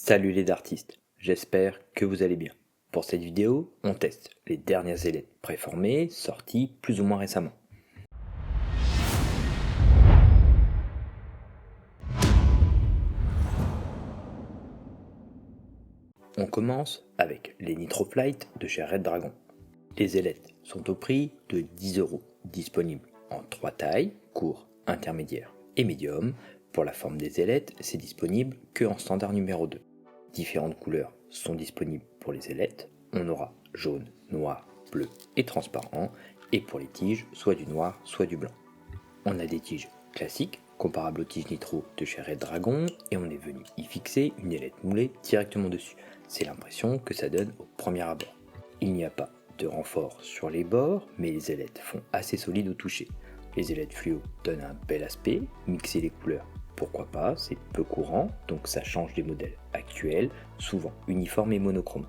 Salut les artistes, j'espère que vous allez bien. Pour cette vidéo, on teste les dernières ailettes préformées sorties plus ou moins récemment. On commence avec les Nitroflight de chez Red Dragon. Les ailettes sont au prix de 10€, disponibles en 3 tailles, court, intermédiaire et médium. Pour la forme des ailettes, c'est disponible que en standard numéro 2. Différentes couleurs sont disponibles pour les ailettes. On aura jaune, noir, bleu et transparent. Et pour les tiges, soit du noir, soit du blanc. On a des tiges classiques, comparables aux tiges Nitro de chez Red Dragon, et on est venu y fixer une ailette moulée directement dessus. C'est l'impression que ça donne au premier abord. Il n'y a pas de renfort sur les bords, mais les ailettes font assez solide au toucher. Les ailettes fluo donnent un bel aspect, mixer les couleurs, pourquoi pas, c'est peu courant, donc ça change des modèles actuels, souvent uniformes et monochromes.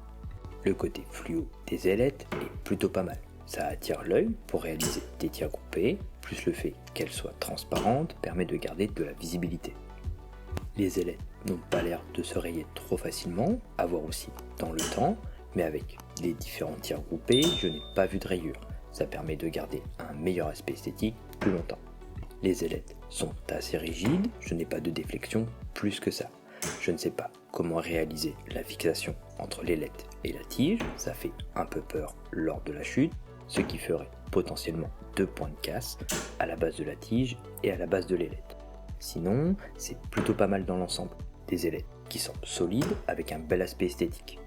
Le côté fluo des ailettes est plutôt pas mal. Ça attire l'œil pour réaliser des tirs groupés, plus le fait qu'elles soient transparentes permet de garder de la visibilité. Les ailettes n'ont pas l'air de se rayer trop facilement, à voir aussi dans le temps, mais avec les différents tirs groupés, je n'ai pas vu de rayures. Ça permet de garder un meilleur aspect esthétique plus longtemps. Les ailettes sont assez rigides, je n'ai pas de déflexion plus que ça. Je ne sais pas comment réaliser la fixation entre l'ailette et la tige, ça fait un peu peur lors de la chute, ce qui ferait potentiellement 2 points de casse à la base de la tige et à la base de l'ailette. Sinon, c'est plutôt pas mal dans l'ensemble, des ailettes qui semblent solides avec un bel aspect esthétique.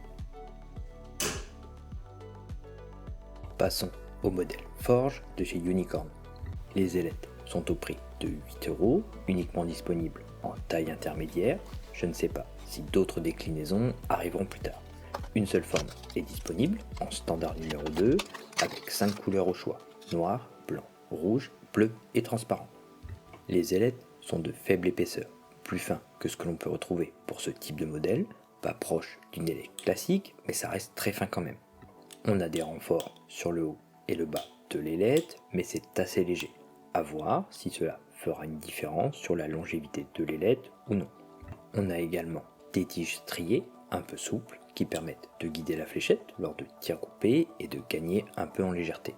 Passons au modèle Forge de chez Unicorn. Les ailettes sont au prix de 8€, uniquement disponibles en taille intermédiaire. Je ne sais pas si d'autres déclinaisons arriveront plus tard. Une seule forme est disponible en standard numéro 2 avec 5 couleurs au choix, noir, blanc, rouge, bleu et transparent. Les ailettes sont de faible épaisseur, plus fins que ce que l'on peut retrouver pour ce type de modèle, pas proche d'une ailette classique, mais ça reste très fin quand même. On a des renforts sur le haut et le bas de l'ailette, mais c'est assez léger. À voir si cela fera une différence sur la longévité de l'ailette ou non. On a également des tiges striées, un peu souples, qui permettent de guider la fléchette lors de tirs groupés et de gagner un peu en légèreté.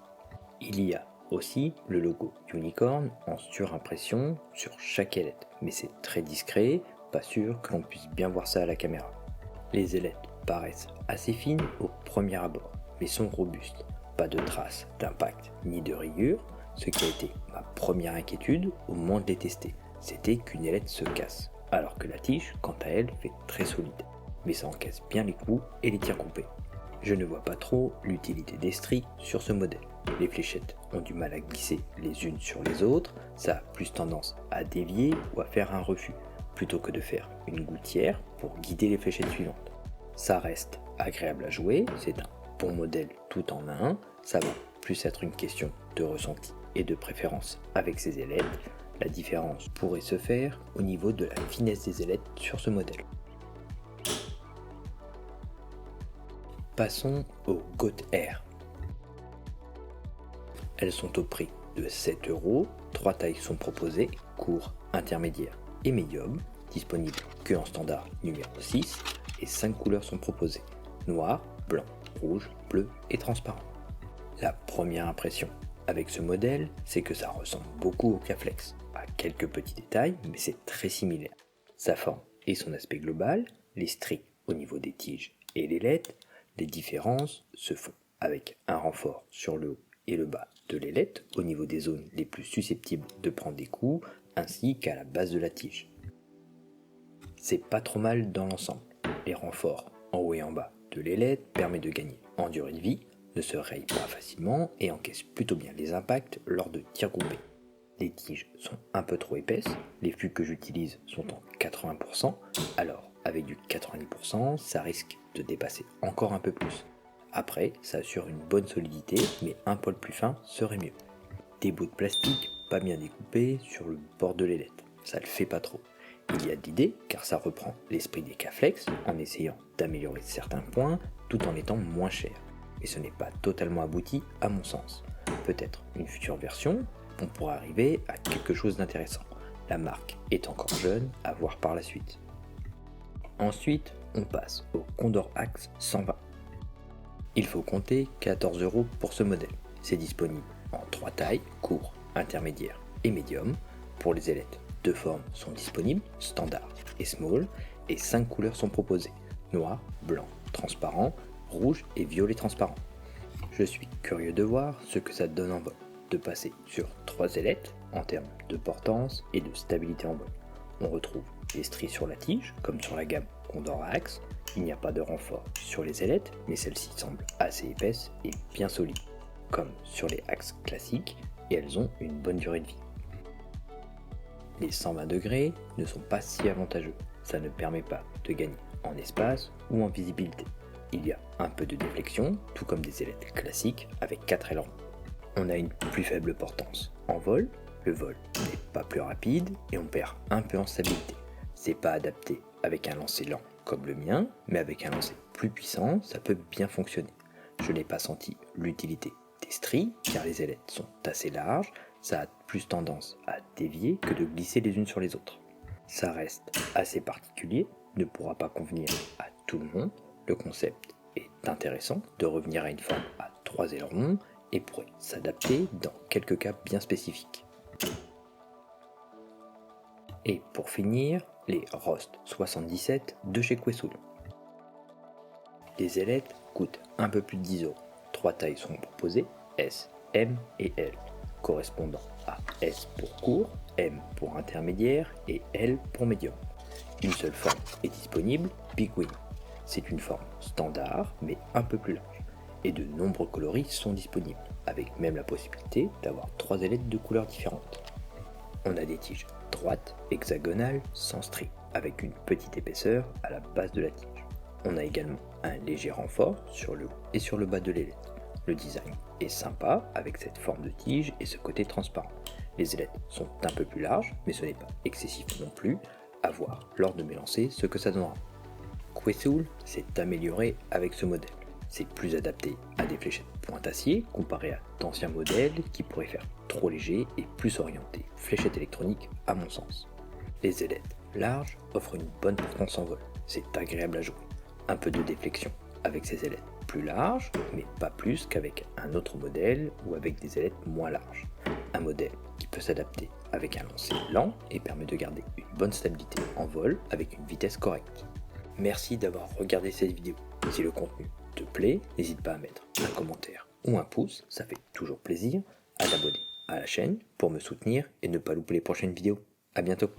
Il y a aussi le logo Unicorn en surimpression sur chaque ailette, mais c'est très discret, pas sûr que l'on puisse bien voir ça à la caméra. Les ailettes paraissent assez fines au premier abord, mais sont robustes. Pas de traces d'impact ni de rayures. Ce qui a été ma première inquiétude au moment de les tester, c'était qu'une ailette se casse, alors que la tige, quant à elle, fait très solide, mais ça encaisse bien les coups et les tirs groupés. Je ne vois pas trop l'utilité des stries sur ce modèle. Les fléchettes ont du mal à glisser les unes sur les autres, ça a plus tendance à dévier ou à faire un refus, plutôt que de faire une gouttière pour guider les fléchettes suivantes. Ça reste agréable à jouer, c'est un bon modèle tout en un, ça va plus être une question de ressenti et de préférence avec ces ailettes. La différence pourrait se faire au niveau de la finesse des ailettes sur ce modèle. Passons aux Goat Air. Elles sont au prix de 7€, 3 tailles sont proposées, court, intermédiaire et médium, disponibles que en standard numéro 6 et 5 couleurs sont proposées, noir, blanc, rouge, bleu et transparent. La première impression avec ce modèle, c'est que ça ressemble beaucoup au K-Flex, à quelques petits détails, mais c'est très similaire. Sa forme et son aspect global, les stries au niveau des tiges et les ailettes, les différences se font avec un renfort sur le haut et le bas de l'ailette au niveau des zones les plus susceptibles de prendre des coups, ainsi qu'à la base de la tige. C'est pas trop mal dans l'ensemble. Les renforts en haut et en bas de l'ailette permettent de gagner en durée de vie, ne se raye pas facilement et encaisse plutôt bien les impacts lors de tirs groupés. Les tiges sont un peu trop épaisses, les flux que j'utilise sont en 80%, alors avec du 90%, ça risque de dépasser encore un peu plus. Après, ça assure une bonne solidité, mais un poil plus fin serait mieux. Des bouts de plastique pas bien découpés sur le bord de l'ailette, ça le fait pas trop. Il y a de l'idée car ça reprend l'esprit des K-Flex en essayant d'améliorer certains points tout en étant moins cher. Mais ce n'est pas totalement abouti à mon sens. Peut-être une future version, on pourra arriver à quelque chose d'intéressant. La marque est encore jeune, à voir par la suite. Ensuite, on passe au Condor Axe 120. Il faut compter 14 € pour ce modèle. C'est disponible en 3 tailles, court, intermédiaire et médium. Pour les ailettes, 2 formes sont disponibles, standard et small, et 5 couleurs sont proposées, noir, blanc, transparent, rouge et violet transparent. Je suis curieux de voir ce que ça donne en vol, de passer sur 3 ailettes en termes de portance et de stabilité en vol. On retrouve les stries sur la tige, comme sur la gamme Condor Axe. Il n'y a pas de renfort sur les ailettes, mais celles-ci semblent assez épaisses et bien solides, comme sur les axes classiques, et elles ont une bonne durée de vie. Les 120 degrés ne sont pas si avantageux, ça ne permet pas de gagner en espace ou en visibilité. Il y a un peu de déflexion, tout comme des ailettes classiques avec 4 ailerons. On a une plus faible portance en vol, le vol n'est pas plus rapide et on perd un peu en stabilité. C'est pas adapté avec un lancer lent comme le mien, mais avec un lancer plus puissant, ça peut bien fonctionner. Je n'ai pas senti l'utilité des stries, car les ailettes sont assez larges, ça a plus tendance à dévier que de glisser les unes sur les autres. Ça reste assez particulier, ne pourra pas convenir à tout le monde. Le concept est intéressant de revenir à une forme à 3 ailerons et pourrait s'adapter dans quelques cas bien spécifiques. Et pour finir, les Rost 77 de chez Quesool. Les ailettes coûtent un peu plus de 10 €. 3 tailles sont proposées, S, M et L, correspondant à S pour court, M pour intermédiaire et L pour médium. Une seule forme est disponible, Big Wing. C'est une forme standard mais un peu plus large. Et de nombreux coloris sont disponibles, avec même la possibilité d'avoir 3 ailettes de couleurs différentes. On a des tiges droites, hexagonales, sans stries, avec une petite épaisseur à la base de la tige. On a également un léger renfort sur le haut et sur le bas de l'ailette. Le design est sympa avec cette forme de tige et ce côté transparent. Les ailettes sont un peu plus larges, mais ce n'est pas excessif non plus. À voir lors de mes lancers ce que ça donnera. Quesool s'est amélioré avec ce modèle. C'est plus adapté à des fléchettes pointe-acier comparé à d'anciens modèles qui pourraient faire trop léger et plus orienté fléchette électronique à mon sens. Les ailettes larges offrent une bonne portance en vol, c'est agréable à jouer. Un peu de déflexion avec ces ailettes plus larges, mais pas plus qu'avec un autre modèle ou avec des ailettes moins larges. Un modèle qui peut s'adapter avec un lancer lent et permet de garder une bonne stabilité en vol avec une vitesse correcte. Merci d'avoir regardé cette vidéo. Si le contenu te plaît, n'hésite pas à mettre un commentaire ou un pouce, ça fait toujours plaisir, à t'abonner à la chaîne pour me soutenir et ne pas louper les prochaines vidéos. A bientôt.